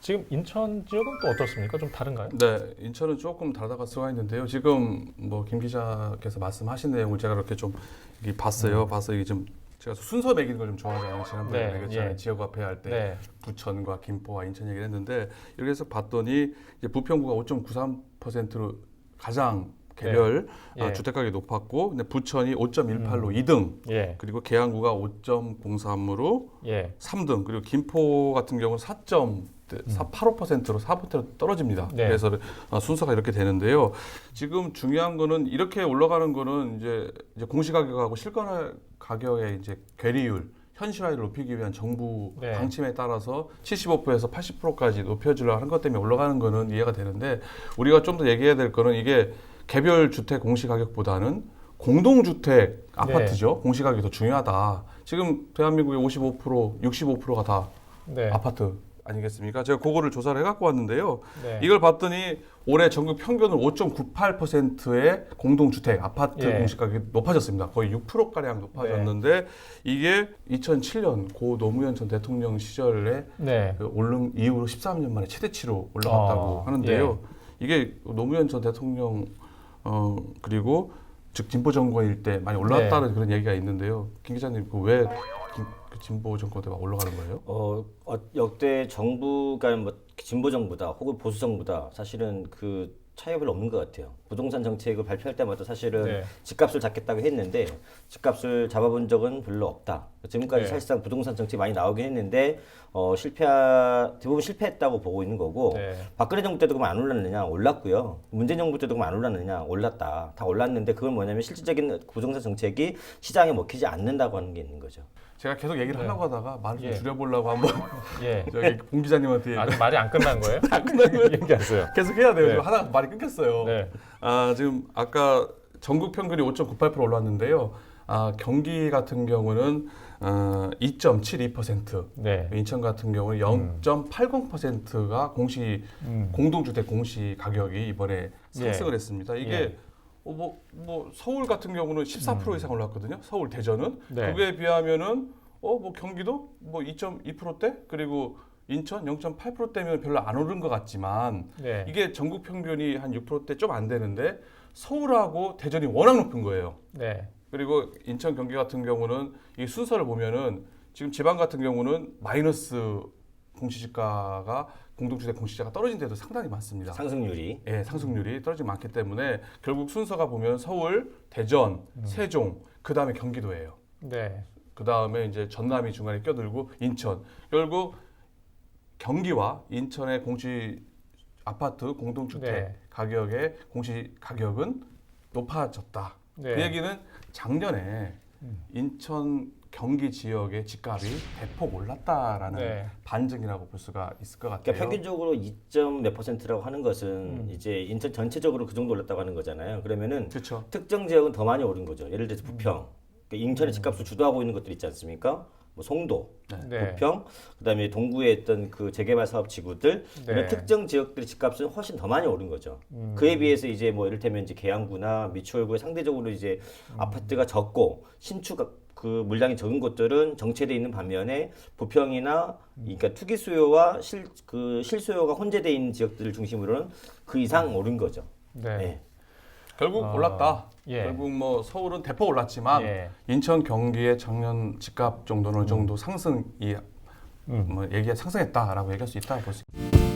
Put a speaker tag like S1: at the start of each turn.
S1: 지금 인천 지역은 또 어떻습니까? 좀 다른가요?
S2: 네, 인천은 조금 다르다고 수가 있는데요. 지금 뭐 김 기자께서 말씀하신 내용을 제가 이렇게 좀 봤어요. 봐서 이게 좀 제가 순서 매기는 걸 좀 좋아하잖아요. 지난번에
S1: 네,
S2: 매겼잖아요.
S1: 예.
S2: 지역화폐 할 때
S1: 네.
S2: 부천과 김포와 인천 얘기를 했는데 이렇게 해서 봤더니 이제 부평구가 5.93%로 가장 개별
S1: 예.
S2: 주택 가격이 높았고, 근데 부천이 5.18로 2등,
S1: 예.
S2: 그리고 계양구가 5.03으로
S1: 예.
S2: 3등, 그리고 김포 같은 경우는 4.85%로 4%로 떨어집니다.
S1: 네.
S2: 그래서 순서가 이렇게 되는데요. 지금 중요한 거는 이렇게 올라가는 거는 이제 공시가격하고 실거래 가격의 이제 괴리율, 현실화율을 높이기 위한 정부
S1: 네.
S2: 방침에 따라서 75%에서 80%까지 높여주려 하는 것 때문에 올라가는 거는 이해가 되는데, 우리가 좀 더 얘기해야 될 거는 이게 개별 주택 공시가격보다는 공동주택 아파트죠. 공시가격이 더 중요하다. 지금 대한민국의 55%, 65%가 다
S1: 네.
S2: 아파트 아니겠습니까? 제가 그거를 조사를 해갖고 왔는데요.
S1: 네.
S2: 이걸 봤더니 올해 전국 평균은 5.98%의 공동주택 아파트
S1: 예.
S2: 공시가격이 높아졌습니다. 거의 6%가량 높아졌는데 이게 2007년 고 노무현 전 대통령 시절에
S1: 네.
S2: 그 오른 이후로 13년 만에 최대치로 올라갔다고 하는데요. 이게 노무현 전 대통령 그리고 즉 진보 정권일 때 많이 올라갔다는 그런 얘기가 있는데요. 김 기자님 왜 진보 정권 때 막 올라가는 거예요?
S3: 역대 정부가 뭐 진보 정부다 혹은 보수 정부다 사실은 그 차이가 별로 없는 것 같아요. 부동산 정책을 발표할 때마다 사실은
S1: 네.
S3: 집값을 잡겠다고 했는데 집값을 잡아본 적은 별로 없다. 지금까지
S1: 네.
S3: 사실상 부동산 정책이 많이 나오긴 했는데 대부분 실패했다고 보고 있는 거고
S1: 네.
S3: 박근혜 정부 때도 그럼 안 올랐느냐? 올랐고요. 문재인 정부 때도 그럼 안 올랐느냐? 올랐다. 다 올랐는데 그건 뭐냐면 실질적인 부동산 정책이 시장에 먹히지 않는다고 하는 게 있는 거죠.
S2: 제가 계속 얘기를 하려고 하다가 말을 좀
S1: 예.
S2: 줄여보려고 한번
S1: 예.
S2: 저기 봉 기자님한테
S1: 아직 말이 안 끝난 거예요?
S2: 안 끝나면
S1: 얘기하세요.
S2: 계속 해야 돼요.
S1: 네.
S2: 지금 하다가 말이 끊겼어요.
S1: 네.
S2: 지금 아까 전국 평균이 5.98% 올랐는데요. 경기 같은 경우는 2.72%,
S1: 네.
S2: 인천 같은 경우는 0.80%가 공동주택 공시 가격이 이번에 상승을 했습니다. 이게
S1: 예.
S2: 서울 같은 경우는 14% 이상 올랐거든요. 서울, 대전은.
S1: 네.
S2: 그거에 비하면은 경기도 2.2%대, 그리고 인천 0.8%대면 별로 안 오른 것 같지만
S1: 네.
S2: 이게 전국 평균이 한 6%대 좀 안 되는데 서울하고 대전이 워낙 높은 거예요.
S1: 네.
S2: 그리고 인천, 경기 같은 경우는 이 순서를 보면은 지금 지방 같은 경우는 마이너스 공시지가가 공동주택 공시지가가 떨어진 데도 상당히 많습니다.
S3: 상승률이.
S2: 예, 상승률이 떨어지기 많기 때문에 결국 순서가 보면 서울, 대전, 세종, 그 다음에 경기도예요.
S1: 네.
S2: 그 다음에 이제 전남이 중간에 껴들고 인천. 결국 경기와 인천의 공시 아파트 공동주택
S1: 네.
S2: 가격의 공시 가격은 높아졌다.
S1: 네.
S2: 그 얘기는 작년에 인천 경기 지역의 집값이 대폭 올랐다라는
S1: 네.
S2: 반증이라고 볼 수가 있을 것 같아요.
S3: 그러니까 평균적으로 2점 몇 %라고 하는 것은 이제 인천 전체적으로 그 정도 올랐다고 하는 거잖아요. 그러면은
S2: 그렇죠.
S3: 특정 지역은 더 많이 오른 거죠. 예를 들어서 부평, 그러니까 인천의 집값을 주도하고 있는 것들 있지 않습니까? 뭐 송도,
S1: 네.
S3: 부평, 그다음에 동구에 있던 그 재개발 사업 지구들
S1: 네.
S3: 이런 특정 지역들의 집값은 훨씬 더 많이 오른 거죠. 그에 비해서 이제 뭐 이를테면 이제 계양구나 미추홀구에 상대적으로 이제 아파트가 적고 신축 그 물량이 적은 곳들은 정체돼 있는 반면에 부평이나 그러니까 투기 수요와 실수요가 혼재돼 있는 지역들을 중심으로는 그 이상 오른 거죠.
S1: 네.
S3: 네.
S2: 결국 올랐다.
S1: 예.
S2: 결국 뭐 서울은 대폭 올랐지만
S1: 예.
S2: 인천, 경기의 작년 집값 정도는 어느 정도 상승이 상승했다라고 얘기할 수 있다고 볼 수 있습니다.